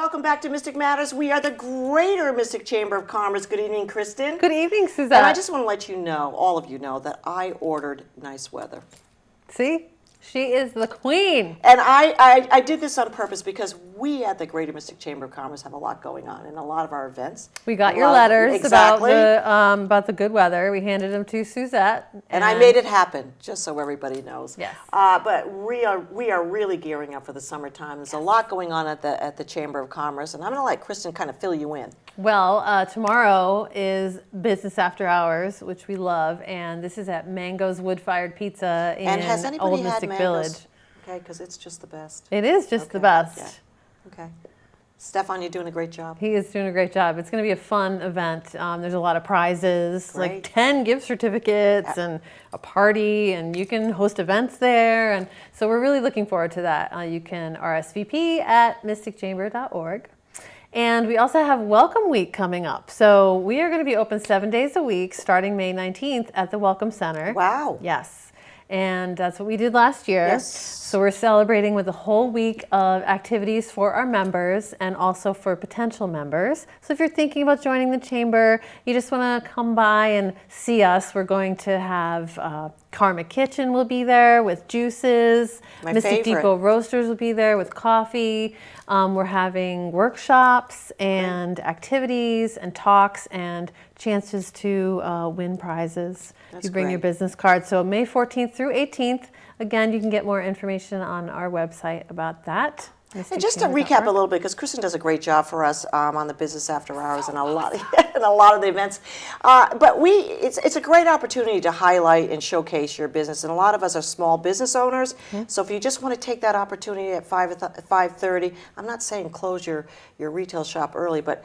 welcome back to Mystic Matters. We are the Greater Mystic Chamber of Commerce. Good evening, Kristin. Good evening, Susette. And I just want to let you know, all of you know, that I ordered nice weather. See? She is the queen. And I did this on purpose because we at the Greater Mystic Chamber of Commerce have a lot going on in a lot of our events. We got your letters about the good weather. We handed them to Susette. And I made it happen, just so everybody knows. Yes. But we are really gearing up for the summertime. There's a lot going on at the Chamber of Commerce, and I'm going to let Kristin kind of fill you in. Well, tomorrow is Business After Hours, which we love, and this is at Mango's Wood-Fired Pizza in Old Mystic Village. Okay, because it's just the best. It is just the best. Yeah. Okay. Stefan, you're doing a great job. He is doing a great job. It's going to be a fun event. There's a lot of prizes, like 10 gift certificates and a party, and you can host events there. And so we're really looking forward to that. You can RSVP at mysticchamber.org. And we also have Welcome Week coming up. So we are going to be open 7 days a week starting May 19th at the Welcome Center. Wow. Yes. And that's what we did last year. Yes. So we're celebrating with a whole week of activities for our members and also for potential members. So if you're thinking about joining the chamber, you just want to come by and see us. We're going to have Karma Kitchen will be there with juices. Mystic Depot Roasters will be there with coffee. We're having workshops and activities and talks and chances to win prizes. You bring your business card. So May 14th through 18th. Again, you can get more information on our website about that. And just to recap a little bit, because Kristin does a great job for us on the Business After Hours and a lot of the events. But it's a great opportunity to highlight and showcase your business. And a lot of us are small business owners. So if you just want to take that opportunity at 5:30, I'm not saying close your retail shop early, but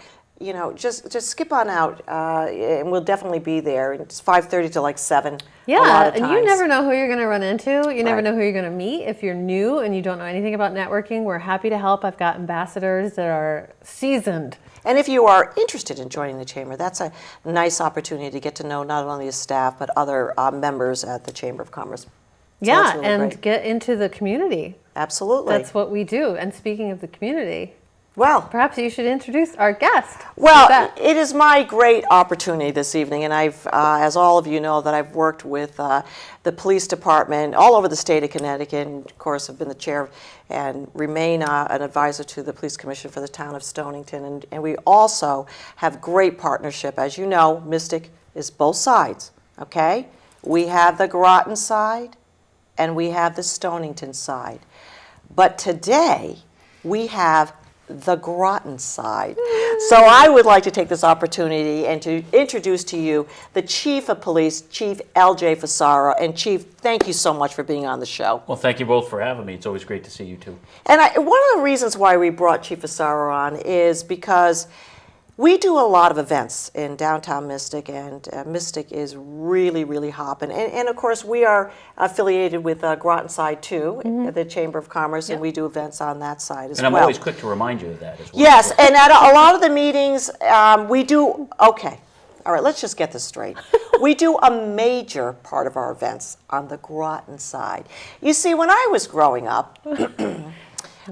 just skip on out, and we'll definitely be there. It's 5:30 to like 7. Yeah, and you never know who you're going to run into. You never know who you're going to meet. If you're new and you don't know anything about networking, we're happy to help. I've got ambassadors that are seasoned. And if you are interested in joining the chamber, that's a nice opportunity to get to know not only the staff but other members at the Chamber of Commerce. So yeah, really and get into the community. Absolutely. That's what we do. And speaking of the community, well, perhaps you should introduce our guest. Well, it is my great opportunity this evening, and I've, as all of you know, that I've worked with the police department all over the state of Connecticut, and of course I've been the chair and remain an advisor to the Police Commission for the town of Stonington, and we also have great partnership. As you know, Mystic is both sides, okay? We have the Groton side, and we have the Stonington side. But today, we have the Groton side. So I would like to take this opportunity and to introduce to you the Chief of Police, Chief L.J. Fusaro. And Chief, thank you so much for being on the show. Well, thank you both for having me. It's always great to see you too. And one of the reasons why we brought Chief Fusaro on is because we do a lot of events in downtown Mystic, and Mystic is really hopping. And of course, we are affiliated with Groton side too, the Chamber of Commerce, and we do events on that side as well. And I'm always quick to remind you of that as well. Yes, and at a lot of the meetings, we do, okay, all right, let's just get this straight. We do a major part of our events on the Groton side. You see, when I was growing up,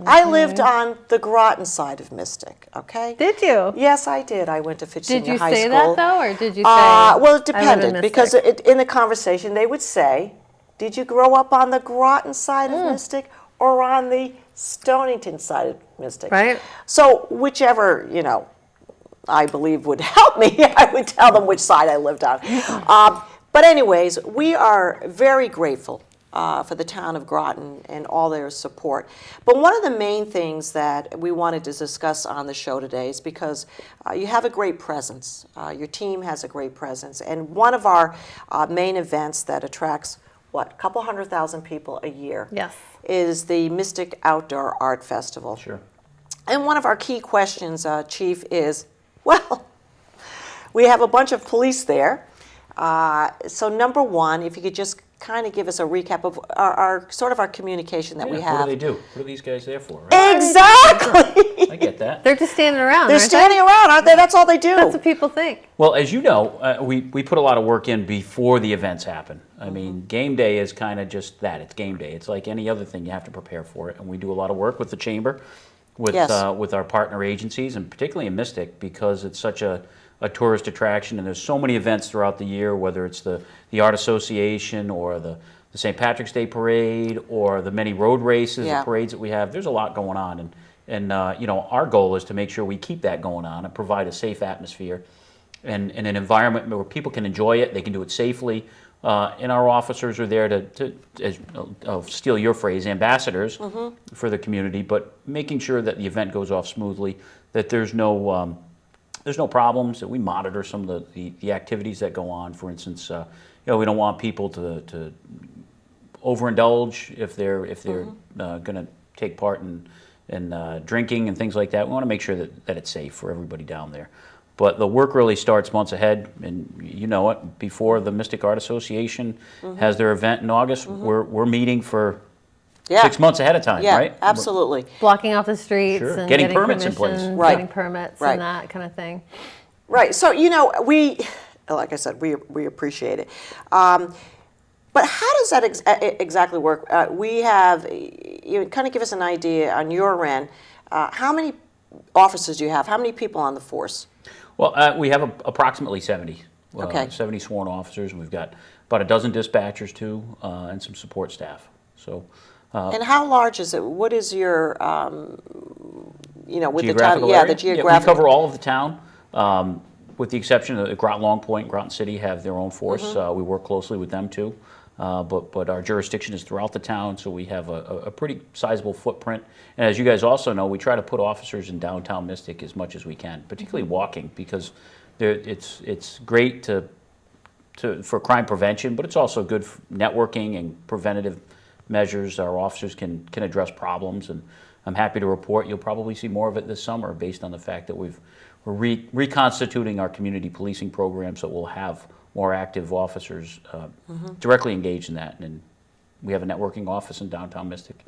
I lived on the Groton side of Mystic, okay? Did you? Yes, I did. I went to Fitch Senior High School. Did you say that, though, or did you say well, it depended, because in the conversation they would say, did you grow up on the Groton side of Mystic or on the Stonington side of Mystic? Right. So whichever, I believe would help me, I would tell them which side I lived on. But anyways, we are very grateful for the town of Groton and all their support. But one of the main things that we wanted to discuss on the show today is because you have a great presence. Your team has a great presence. And one of our main events that attracts, a couple 100,000 people a year is the Mystic Outdoor Art Festival. Sure. And one of our key questions, Chief, is, well, we have a bunch of police there. So number one, if you could just kind of give us a recap of our communication that we have. What do they do? What are these guys there for? Right? Exactly. I get that. They're just standing around. They're standing around, aren't they? That's all they do. That's what people think. Well, as you know, we put a lot of work in before the events happen. I mean, game day is kind of just that. It's game day. It's like any other thing. You have to prepare for it. And we do a lot of work with the chamber with Yes. with our partner agencies, and particularly in Mystic, because it's such a tourist attraction, and there's so many events throughout the year, whether it's the Art Association or the St. Patrick's Day Parade or the many road races Yeah. and parades that we have. There's a lot going on, and you know, our goal is to make sure we keep that going on and provide a safe atmosphere and an environment where people can enjoy it, they can do it safely, and our officers are there to as, I'll steal your phrase, ambassadors for the community, but making sure that the event goes off smoothly, that there's no problems, that we monitor some of the activities that go on. For instance, you know, we don't want people to overindulge if they're going to take part in drinking and things like that. We want to make sure that it's safe for everybody down there. But the work really starts months ahead, and you know it. Before the Mystic Art Association has their event in August, we're meeting for 6 months ahead of time, Yeah, right? absolutely. Blocking off the streets Sure. and Getting permits in place. permissions, Right. getting permits Right. and that kind of thing. Right. So, you know, like I said, we appreciate it. But how does that exactly work? We have, you kind of give us an idea on your end. How many officers do you have? How many people on the force? Well, we have approximately 70. Okay. 70 sworn officers, and we've got about a dozen dispatchers too, and some support staff. So. And how large is it? What is your, you know, with the town? Geographical Yeah, area? the geographic. We cover all of the town, with the exception of Groton, Long Point, and Groton City have their own force. We work closely with them too, but our jurisdiction is throughout the town, so we have a pretty sizable footprint. And as you guys also know, we try to put officers in downtown Mystic as much as we can, particularly walking, because it's great for crime prevention, but it's also good for networking and preventative measures. Our officers can address problems, and I'm happy to report you'll probably see more of it this summer, based on the fact that we're reconstituting our community policing program, so we'll have more active officers directly engaged in that. And we have a networking office in downtown Mystic,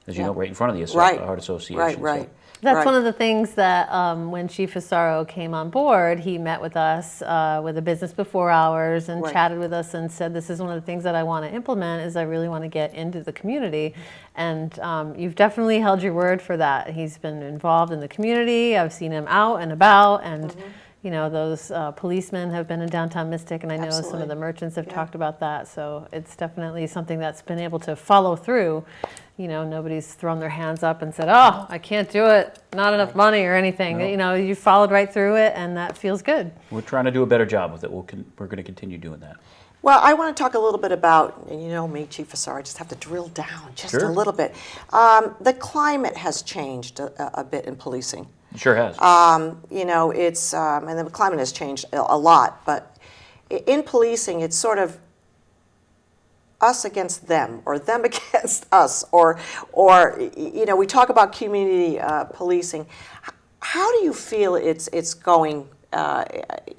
as you know, right in front of the Art Association. Right. So. That's one of the things that when Chief Fusaro came on board, he met with us with a business before hours and chatted with us and said, this is one of the things that I want to implement, is I really want to get into the community. And you've definitely held your word for that. He's been involved in the community. I've seen him out and about, and you know, those policemen have been in downtown Mystic, and I know some of the merchants have talked about that. So it's definitely something that's been able to follow through. You know, nobody's thrown their hands up and said, oh, I can't do it, not enough money or anything. You know, you followed right through it, and that feels good. We're trying to do a better job with it. We're going to continue doing that. Well, I want to talk a little bit about, and you know me, Chief Fusaro, I just have to drill down just a little bit. The climate has changed a bit in policing. It sure has. You know, it's, and the climate has changed a lot, but in policing, it's sort of us against them, or them against us, or you know, we talk about community policing. How do you feel it's going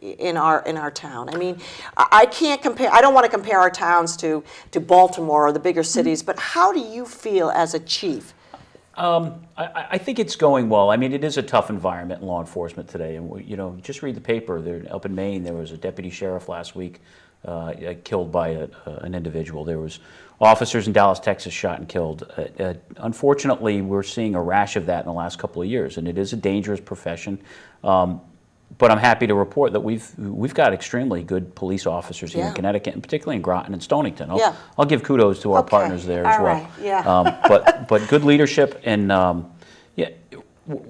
in our town? I mean, I can't compare. I don't want to compare our towns to Baltimore or the bigger cities, but how do you feel as a chief? I think it's going well. I mean, it is a tough environment in law enforcement today, and you know, just read the paper. There, up in Maine, there was a deputy sheriff last week killed by an individual. There was officers in Dallas, Texas, shot and killed. Unfortunately, we're seeing a rash of that in the last couple of years, and it is a dangerous profession. But I'm happy to report that we've got extremely good police officers here in Connecticut, and particularly in Groton and Stonington. I'll give kudos to our partners there as well. But good leadership, and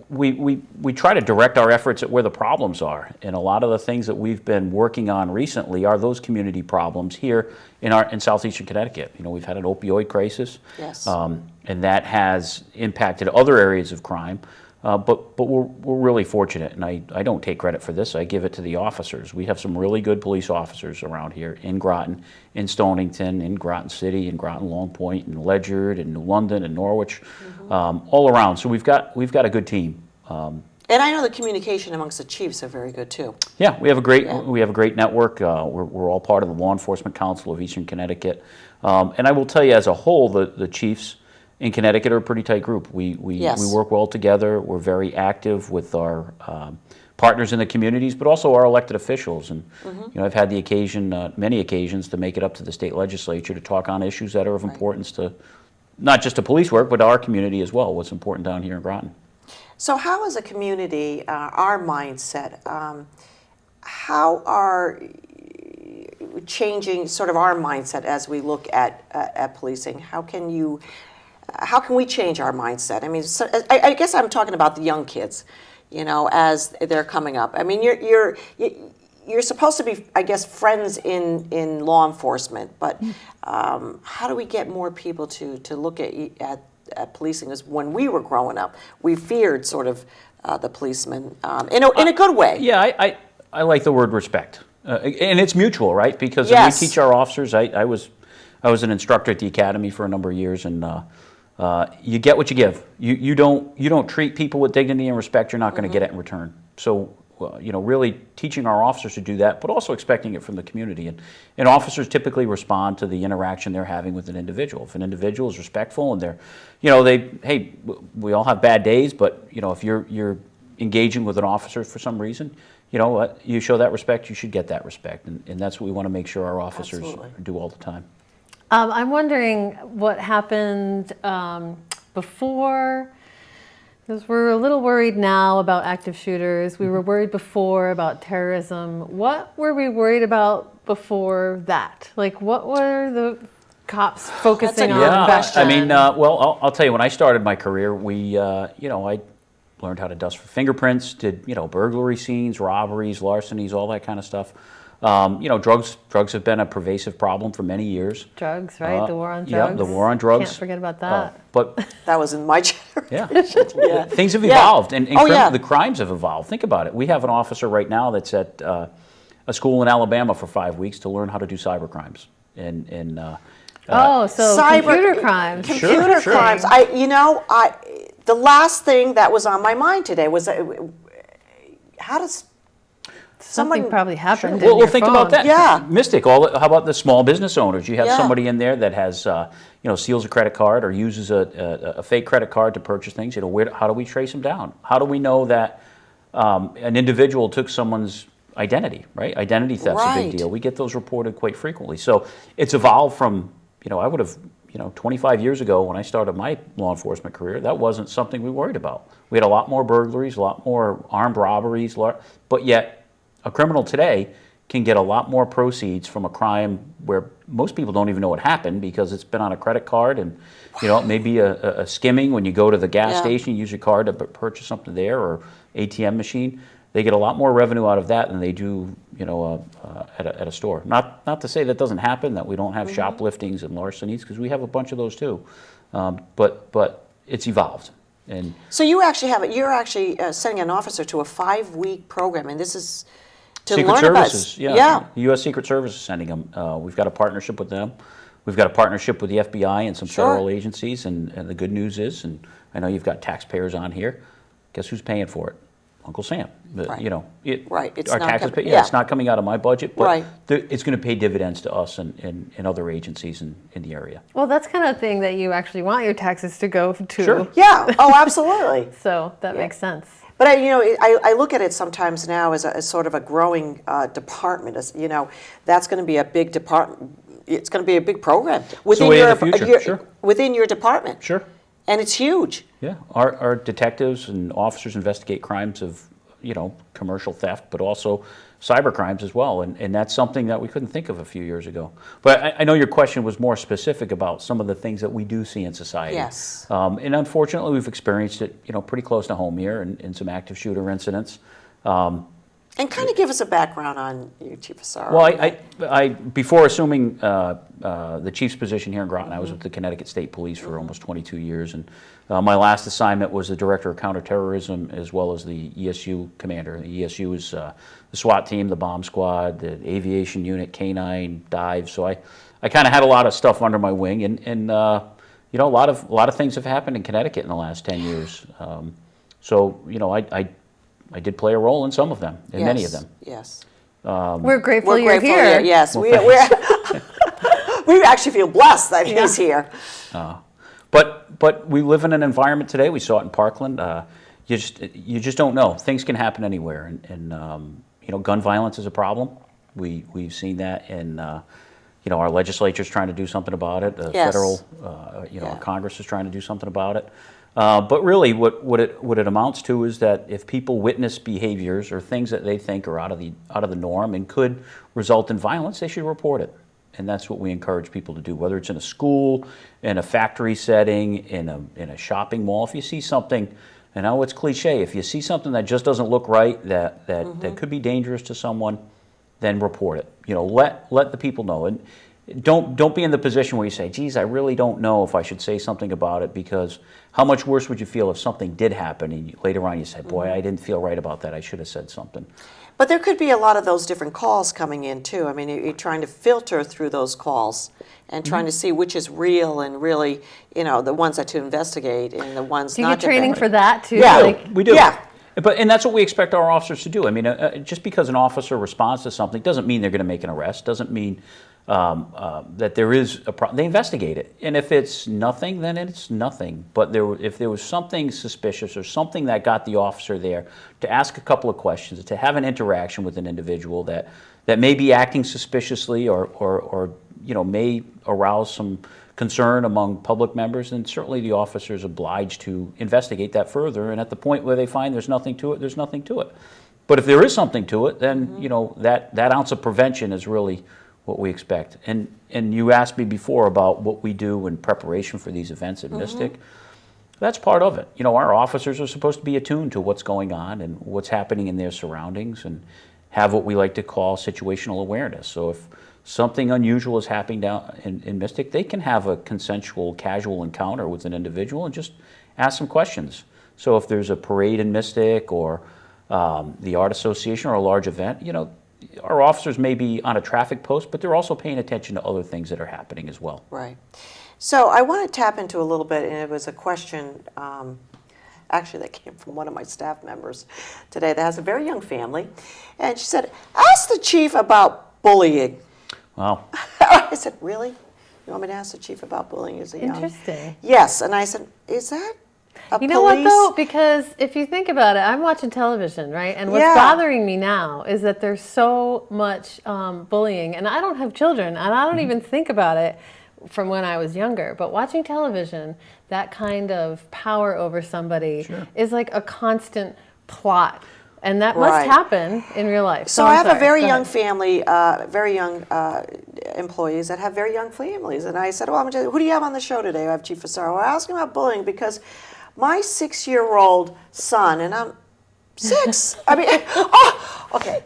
we try to direct our efforts at where the problems are, and a lot of the things that we've been working on recently are those community problems here in southeastern Connecticut. You know, we've had an opioid crisis, and that has impacted other areas of crime. But we're really fortunate, and I don't take credit for this. I give it to the officers. We have some really good police officers around here in Groton, in Stonington, in Groton City, in Groton Long Point, in Ledyard, in New London, and Norwich, all around. So we've got a good team. And I know the communication amongst the chiefs are very good too. Yeah, we have a great network. We're all part of the Law Enforcement Council of Eastern Connecticut, and I will tell you, as a whole, the chiefs in Connecticut are a pretty tight group. We work well together. We're very active with our partners in the communities, but also our elected officials. And you know, I've had the occasion, many occasions, to make it up to the state legislature to talk on issues that are of importance to not just to police work, but to our community as well. What's important down here in Groton. So how as a community, our mindset, how are changing sort of our mindset as we look at policing? How can we change our mindset? I mean, so, I guess I'm talking about the young kids, as they're coming up. I mean, you're supposed to be, I guess, friends in law enforcement, but how do we get more people to look at policing? As when we were growing up, we feared sort of the policeman in a good way. Yeah, I like the word respect, and it's mutual, right? Because Yes. we teach our officers. I was an instructor at the academy for a number of years, and you get what you give. You don't treat people with dignity and respect. You're not going to get it in return. So really teaching our officers to do that, but also expecting it from the community. And officers typically respond to the interaction they're having with an individual. If an individual is respectful and we all have bad days, but if you're engaging with an officer for some reason, you show that respect, you should get that respect. And that's what we want to make sure our officers do all the time. I'm wondering what happened before. Because we're a little worried now about active shooters. We were worried before about terrorism. What were we worried about before that? Like, what were the cops focusing on back then? I mean, I'll tell you, when I started my career, I learned how to dust for fingerprints, did, burglary scenes, robberies, larcenies, all that kind of stuff. Drugs have been a pervasive problem for many years. Drugs, right? The war on drugs. Yeah, the war on drugs. Can't forget about that. But That was in my generation. yeah, things have evolved, and the crimes have evolved. Think about it. We have an officer right now that's at a school in Alabama for 5 weeks to learn how to do cyber crimes. Computer crimes. Computer crimes. The last thing that was on my mind today was how does Something probably happened. Well, think about that. Yeah. Mystic. How about the small business owners? You have somebody in there that has, steals a credit card or uses a fake credit card to purchase things. How do we trace them down? How do we know that an individual took someone's identity? Right. Identity theft's a big deal. We get those reported quite frequently. So it's evolved from. I would have. 25 years ago when I started my law enforcement career, that wasn't something we worried about. We had a lot more burglaries, a lot more armed robberies, but yet a criminal today can get a lot more proceeds from a crime where most people don't even know what happened because it's been on a credit card and, maybe a skimming when you go to the gas station, you use your card to purchase something there or ATM machine. They get a lot more revenue out of that than they do, at a store. Not to say that doesn't happen, that we don't have shopliftings and larcenies, because we have a bunch of those too. But it's evolved. And so you're actually sending an officer to a 5-week program, and this is to Secret learn Services, about. The U.S. Secret Service is sending them. We've got a partnership with them. We've got a partnership with the FBI and some federal agencies. And the good news is, and I know you've got taxpayers on here. Guess who's paying for it? Uncle Sam. It's our not taxes. It's not coming out of my budget, but it's going to pay dividends to us and other agencies in the area. Well, that's kind of thing that you actually want your taxes to go to. Sure. Yeah. Oh, absolutely. So that makes sense. But I look at it sometimes now as sort of a growing department. That's going to be a big department. It's going to be a big program within within your department. Sure. And it's huge. Yeah, our detectives and officers investigate crimes of, commercial theft, but also cyber crimes as well. And that's something that we couldn't think of a few years ago. But I know your question was more specific about some of the things that we do see in society. Yes. And unfortunately, we've experienced it, pretty close to home here in some active shooter incidents. And kind of give us a background on you, Chief Fusaro. Well, I before assuming the chief's position here in Groton, I was with the Connecticut State Police for almost 22 years, and my last assignment was the Director of Counterterrorism as well as the ESU commander. The ESU is the SWAT team, the bomb squad, the aviation unit, K-9, dive. So I kind of had a lot of stuff under my wing, and a lot of things have happened in Connecticut in the last 10 years. I did play a role in some of them, in many of them. Yes. We're grateful you're here. Yes, we actually feel blessed that he's here. But we live in an environment today. We saw it in Parkland. You just don't know. Things can happen anywhere, and gun violence is a problem. We've seen that in our legislature's trying to do something about it. The Yes. federal, our Congress is trying to do something about it. But really, what it amounts to is that if people witness behaviors or things that they think are out of the norm and could result in violence, they should report it. And that's what we encourage people to do, whether it's in a school, in a factory setting, in a shopping mall. If you see something, I know it's cliche, if you see something that just doesn't look right, that could be dangerous to someone, then report it. Let the people know. And don't be in the position where you say, geez, I really don't know if I should say something about it, because how much worse would you feel if something did happen and later on you said, boy, I didn't feel right about that, I should have said something. But there could be a lot of those different calls coming in too. I mean, you're trying to filter through those calls and trying to see which is real and really, the ones that to investigate and the ones Do you not get training to for that too? Yeah, we do. Yeah. And that's what we expect our officers to do. I mean, just because an officer responds to something doesn't mean they're going to make an arrest, doesn't mean that there is a problem. They investigate it. And if it's nothing, then it's nothing. But if there was something suspicious or something that got the officer there to ask a couple of questions, to have an interaction with an individual that may be acting suspiciously or may arouse some concern among public members, then certainly the officer is obliged to investigate that further. And at the point where they find there's nothing to it, there's nothing to it. But if there is something to it, then that ounce of prevention is really what we expect. And you asked me before about what we do in preparation for these events at Mystic. That's part of it. Our officers are supposed to be attuned to what's going on and what's happening in their surroundings and have what we like to call situational awareness. So if something unusual is happening down in Mystic, they can have a consensual, casual encounter with an individual and just ask some questions. So if there's a parade in Mystic or the Art Association or a large event, our officers may be on a traffic post, but they're also paying attention to other things that are happening as well. Right. So I want to tap into a little bit, and it was a question actually that came from one of my staff members today that has a very young family. And she said, ask the chief about bullying. Wow. I said, really? You want me to ask the chief about bullying as a young? Interesting. Yes. And I said, is that a You know what police- though? Because if you think about it, I'm watching television, right? And what's Yeah. bothering me now is that there's so much bullying, and I don't have children, and I don't even think about it from when I was younger. But watching television, that kind of power over somebody is like a constant plot, and that must Right. happen in real life. So I'm I have a sorry. very Go young ahead. family, very young employees that have very young families. And I said, well, who do you have on the show today? I have Chief Fusaro. I asked him about bullying because my 6-year-old son, and I'm 6. I mean, okay.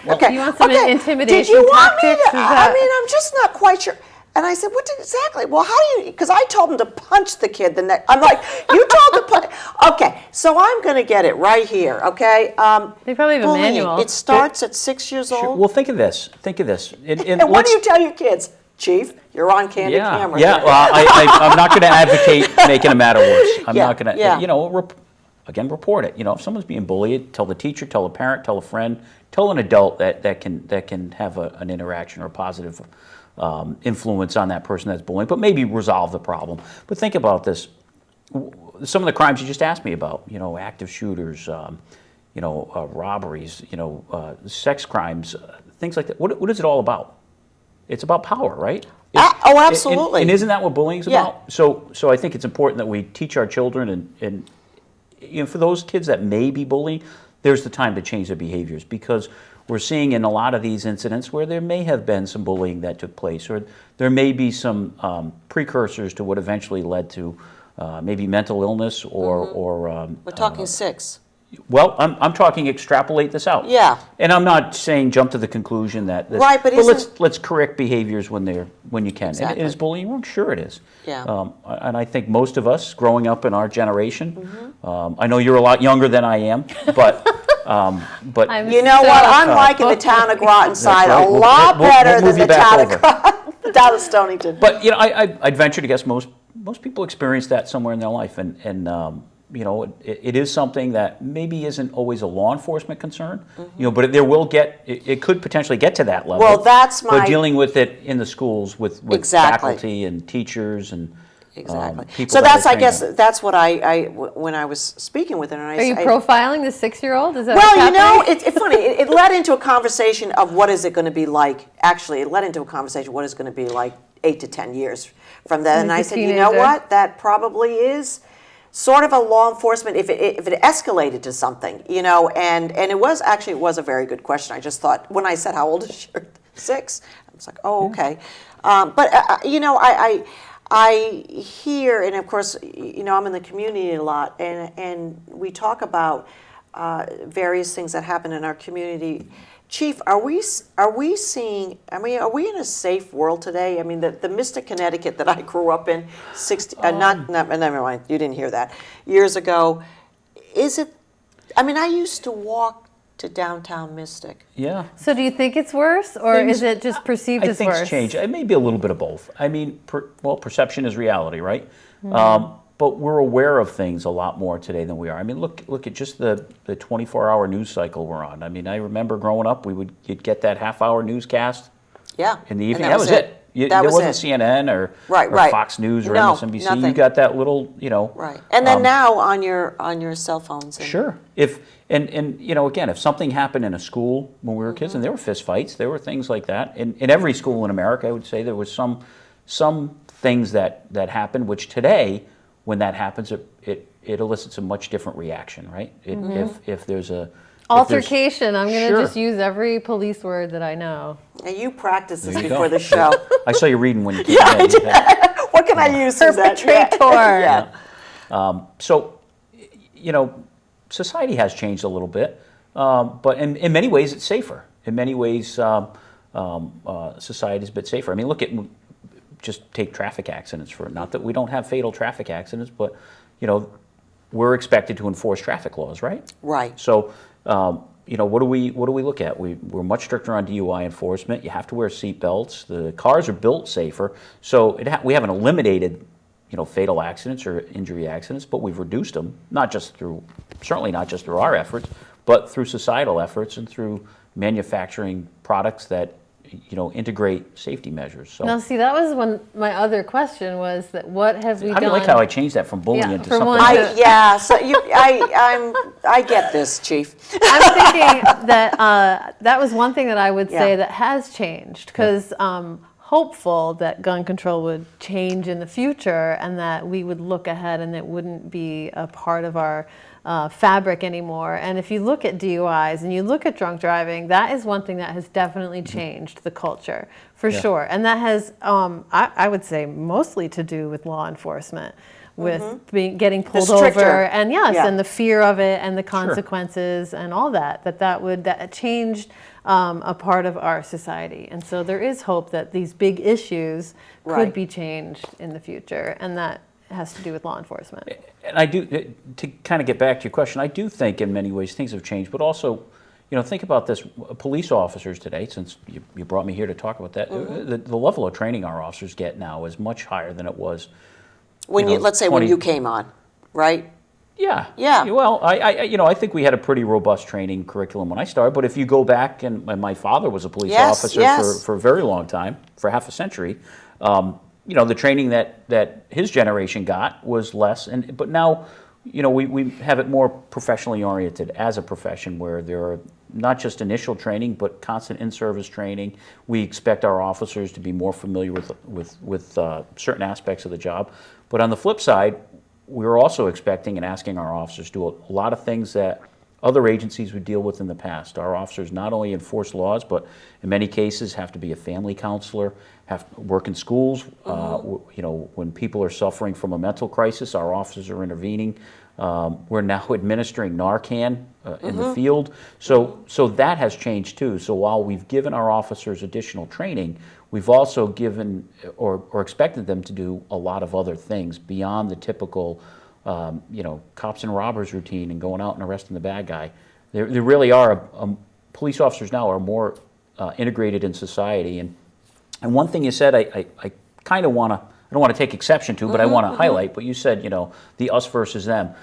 Okay. You want some okay. intimidation Did you want me tactics? to? Is that- I mean, I'm just not quite sure. And I said, what exactly? Well, how do you, because I told him to punch the kid the next, I'm like, you told him to punch. Okay, so I'm going to get it right here, okay? They probably have a bullying, manual. It starts at 6 years Sure. old. Well, think of this. And what do you tell your kids? Chief, you're on candid camera. Yeah, well, I'm not going to advocate making a matter worse. I'm Yeah, not going to, yeah. Again, report it. If someone's being bullied, tell the teacher, tell a parent, tell a friend, tell an adult that can have an interaction or a positive influence on that person that's bullying, but maybe resolve the problem. But think about this. Some of the crimes you just asked me about, active shooters, robberies, sex crimes, things like that. What is it all about? It's about power, right? Oh, absolutely. And isn't that what bullying is Yeah. about? So I think it's important that we teach our children and for those kids that may be bullied, there's the time to change their behaviors, because we're seeing in a lot of these incidents where there may have been some bullying that took place, or there may be some precursors to what eventually led to maybe mental illness or We're talking 6. well, I'm talking extrapolate this out. Yeah. And I'm not saying jump to the conclusion that this, Right, but let's correct behaviors when you can. Exactly. And is bullying wrong? Sure it is. Yeah. And I think most of us growing up in our generation, I know you're a lot younger than I am, but I'm You know so what? I'm liking the town of Groton side right. a We'll- lot we'll better move than you the back town over. of Groton, the town of Stonington. But I'd venture to guess most people experience that somewhere in their life, and it is something that maybe isn't always a law enforcement concern, but it could potentially get to that level. Well, that's But my- dealing with it in the schools with Exactly. faculty and teachers and Exactly. people So that that's, are I trained guess, on it. that's what when I was speaking with her, and Are you profiling the 6-year-old? Is that well, what's you know, happening? it's funny. It led into a conversation of what is it going to be like. Actually, it led into a conversation of what is going to be like 8 to 10 years from then. And I He's a said, you know teenager. what? That probably is sort of a law enforcement if it escalated to something, you know. And it was a very good question. I just thought when I said how old is she? 6. I was like, oh, okay. But you know, I hear, and of course, you know, I'm in the community a lot, and we talk about various things that happen in our community. Chief, are we seeing? I mean, are we in a safe world today? I mean, the Mystic, Connecticut that I grew up in, never mind, you didn't hear that, years ago. Is it? I mean, I used to walk to downtown Mystic. Yeah. So do you think it's worse, or is it just perceived as worse? Things change. It may be a little bit of both. I mean, perception is reality, right? But we're aware of things a lot more today than we are. I mean, look at just the 24-hour news cycle we're on. I mean, I remember growing up, you'd get that half-hour newscast Yeah. in the evening. And That was it. There wasn't it. CNN or Fox News or No, MSNBC. nothing. You got that little, you know. Right. And then now on your cell phones. And, Sure. And you know, again, if something happened in a school when we were kids, and there were fist fights, there were things like that. In every school in America, I would say there was some things that happened, which today, when that happens, it elicits a much different reaction, right? If there's a Altercation. I'm going to Sure. just use every police word that I know. And you practiced this There you before go. the show. I saw you reading when you came Yeah, in. I did. What can I use? Susette? Perpetrator. Yeah. So, you know, society has changed a little bit, but in many ways it's safer. In many ways, society is a bit safer. I mean, just take traffic accidents for not that we don't have fatal traffic accidents, but you know, we're expected to enforce traffic laws, right? Right. So, you know, what do we look at? We're much stricter on DUI enforcement. You have to wear seat belts. The cars are built safer, so we haven't eliminated, you know, fatal accidents or injury accidents, but we've reduced them. Certainly not just through our efforts, but through societal efforts and through manufacturing products that, you know, integrate safety measures. So. Now, see, that was my other question was that what have we How done? do you like how I changed that from bullying Yeah, to from something? one else? So I get this, Chief. I'm thinking that that was one thing that I would say Yeah. that has changed, because hopeful that gun control would change in the future and that we would look ahead and it wouldn't be a part of our fabric anymore. And if you look at DUIs and you look at drunk driving, that is one thing that has definitely changed the culture, for sure. And that has, I would say, mostly to do with law enforcement, with getting pulled stricter. over, and Yeah. and the fear of it and the consequences and all that changed a part of our society. And so there is hope that these big issues could Right. be changed in the future, and that has to do with law enforcement. And I do, to kind of get back to your question, I do think in many ways things have changed, but also, you know, think about this, police officers today, since you brought me here to talk about that, the level of training our officers get now is much higher than it was. When let's say 20 when you came on, right? Yeah. Yeah. Well, I think we had a pretty robust training curriculum when I started, but if you go back, and my father was a police Yes, officer yes. for a very long time, for half a century, you know, the training that his generation got was less, but now, you know, we have it more professionally oriented as a profession, where there are not just initial training, but constant in-service training. We expect our officers to be more familiar with certain aspects of the job. But on the flip side, we're also expecting and asking our officers to do a lot of things that other agencies would deal with in the past. Our officers not only enforce laws, but in many cases have to be a family counselor, have to work in schools. You know, when people are suffering from a mental crisis, our officers are intervening. We're now administering Narcan in the field. So that has changed too. So while we've given our officers additional training, we've also given or expected them to do a lot of other things beyond the typical, you know, cops and robbers routine and going out and arresting the bad guy. There really are, police officers now are more integrated in society. And one thing you said, I kind of want to, I don't want to take exception to, but I want to highlight, but you said, you know, the us versus them.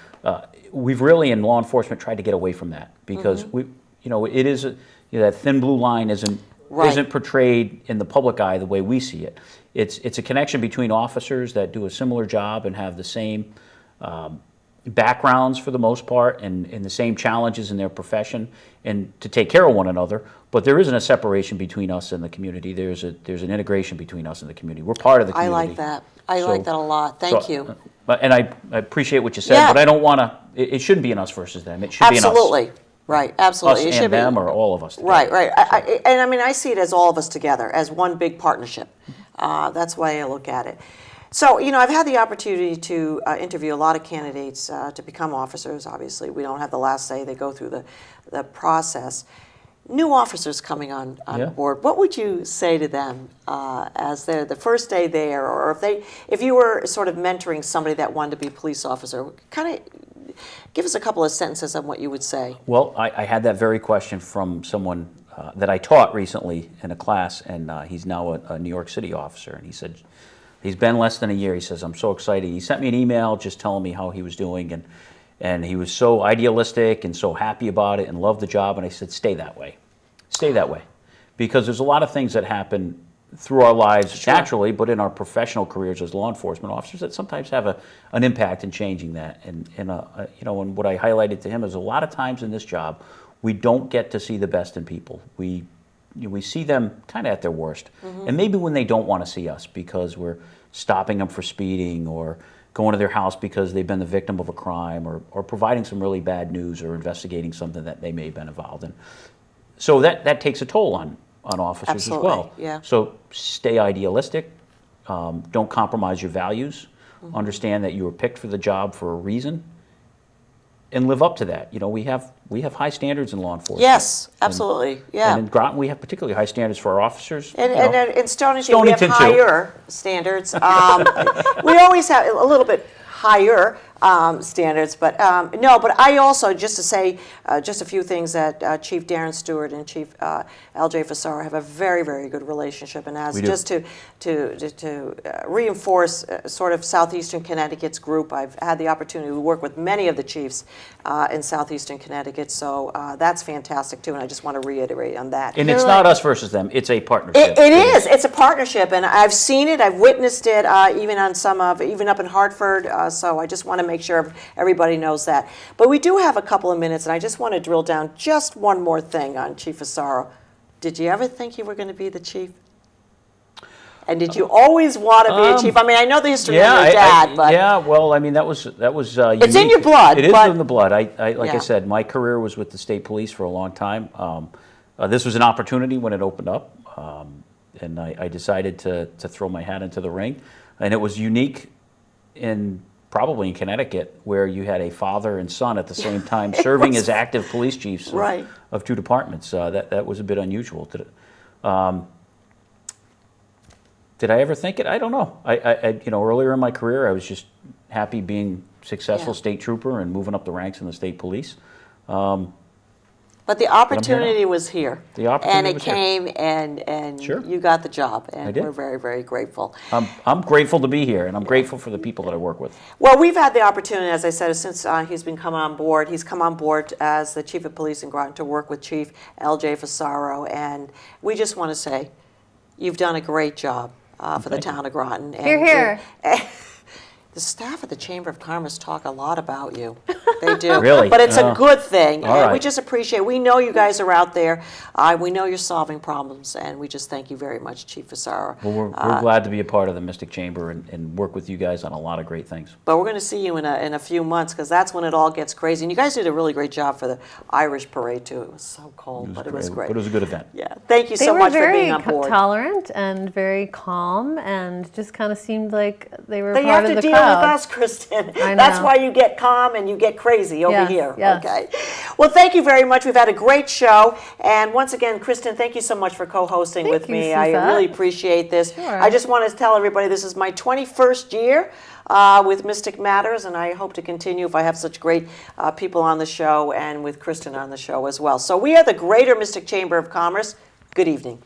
We've really, in law enforcement, tried to get away from that, because we, you know, it is, you know, that thin blue line isn't Right. isn't portrayed in the public eye the way we see it. It's a connection between officers that do a similar job and have the same backgrounds for the most part and the same challenges in their profession and to take care of one another. But there isn't a separation between us and the community. There's an integration between us and the community. We're part of the I community. like that. I like that a lot. Thank you. And I appreciate what you said, Yeah. but I don't want to, it shouldn't be an us versus them. It should be an us. Absolutely. Right, absolutely. Us and them or all of us together. Right, right. And I mean, I see it as all of us together, as one big partnership. That's the way I look at it. So, I've had the opportunity to interview a lot of candidates to become officers. Obviously, we don't have the last say. They go through the process. New officers coming on Yeah. board, what would you say to them as they're the first day there, or if you were sort of mentoring somebody that wanted to be a police officer, kind of give us a couple of sentences on what you would say. Well, I had that very question from someone that I taught recently in a class, and he's now a New York City officer, and he said, he's been less than a year. He says, I'm so excited. He sent me an email just telling me how he was doing, and he was so idealistic and so happy about it and loved the job. And I said, stay that way. Stay that way. Because there's a lot of things that happen through our lives naturally, but in our professional careers as law enforcement officers that sometimes have an impact in changing that. And what I highlighted to him is a lot of times in this job, we don't get to see the best in people. We see them kind of at their worst. Mm-hmm. And maybe when they don't want to see us because we're stopping them for speeding or going to their house because they've been the victim of a crime or providing some really bad news or investigating something that they may have been involved in. So that takes a toll on officers Absolutely, as well. yeah. So stay idealistic. Don't compromise your values. Mm-hmm. Understand that you were picked for the job for a reason. And live up to that. We have high standards in law enforcement. Yes, absolutely. And in Groton, we have particularly high standards for our officers. And in Stonington, we have too. higher standards. We always have a little bit higher standards, but no. But I also, just to say, just a few things that Chief Darren Stewart and Chief L.J. Fusaro have a very, very good relationship, and as just to reinforce sort of Southeastern Connecticut's group, I've had the opportunity to work with many of the chiefs in Southeastern Connecticut, so that's fantastic too. And I just want to reiterate on that. And it's not us versus them; it's a partnership. It is. It's a partnership, and I've seen it. I've witnessed it, even on even up in Hartford. So I just want to make sure everybody knows that. But we do have a couple of minutes, and I just want to drill down just one more thing on Chief Fusaro. Did you ever think you were going to be the chief? And did you always want to be a chief? I mean, I know the history of your dad, but well, I mean, that was it's in your blood. It is in the blood. I said, my career was with the state police for a long time. This was an opportunity when it opened up, and I decided to throw my hat into the ring. And it was unique probably in Connecticut, where you had a father and son at the same time serving as active police chiefs of two departments. That was a bit unusual. Did I ever think it? I don't know. Earlier in my career, I was just happy being successful state trooper and moving up the ranks in the state police. But the opportunity was here. The opportunity and it was came, here. and Sure. you got the job, and I did. we're very, very grateful. I'm grateful to be here, and I'm grateful for the people that I work with. Well, we've had the opportunity, as I said, since he's been coming on board. He's come on board as the chief of police in Groton to work with Chief L.J. Fusaro, and we just want to say you've done a great job for the town of Groton. And Hear, hear. The staff at the Chamber of Commerce talk a lot about you. They do. Really? But it's a good thing. All And we right. just appreciate, we know you guys are out there. We know you're solving problems, and we just thank you very much, Chief Fusaro. Well, we're glad to be a part of the Mystic Chamber and work with you guys on a lot of great things. But we're going to see you in a few months, because that's when it all gets crazy. And you guys did a really great job for the Irish parade, too. It was so cold, but it was great. But it was a good event. Yeah. Thank you They so were much for very being on board. tolerant and very calm, and just kind of seemed like they were They part have of to the deal crowd. with us, Kristin. I That's know. why you get calm and you get crazy over Yes, here. yes. Okay. Well, thank you very much. We've had a great show. And once again, Kristin, thank you so much for co-hosting with you, me. I Susette. really appreciate this. Sure. I just want to tell everybody this is my 21st year with Mystic Matters, and I hope to continue if I have such great people on the show and with Kristin on the show as well. So we are the Greater Mystic Chamber of Commerce. Good evening.